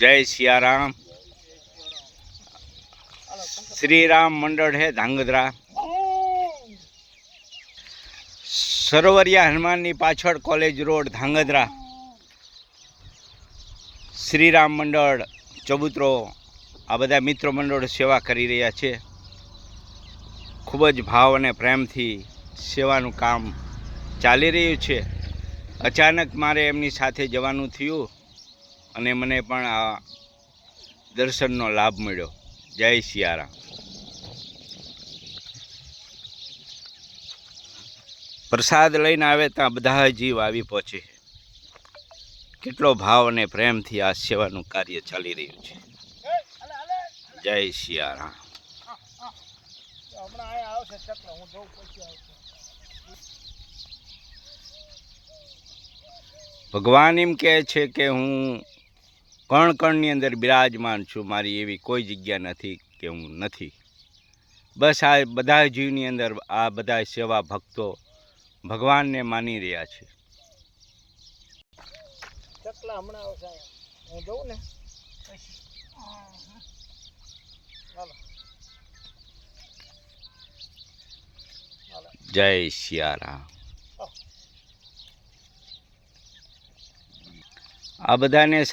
जय सियाराम। श्री राम मंडल है धांगध्रा। सरोवरिया हनुमाननी पाछळ कॉलेज रोड धांगध्रा। श्री राम मंडल चबूतरो आ बधा मित्र मंडल सेवा करी रह्या छे। खूब ज भाव अने प्रेमथी सेवानुं काम चाली रह्युं छे। अचानक मारे एमनी साथे जवानुं थयुं अने मने पण आ दर्शननो लाभ मळ्यो। जय सियाराम। प्रसाद लईने आवे तां बधा जीव आवी पहोंचे। केटलो भाव अने प्रेमथी आ सेवानुं कार्य चाली रह्युं छे। जय सियाराम। भगवान एम कहे छे के हूँ कण कणनी अंदर बिराजमान छूँ। मारी एवी कोई जग्या नथी के हूँ नथी। बस आ बधा जीवनी अंदर आ बधा सेवा भक्तो भगवान ने मानी रह्या छे। जय सियाराम। आ बधाने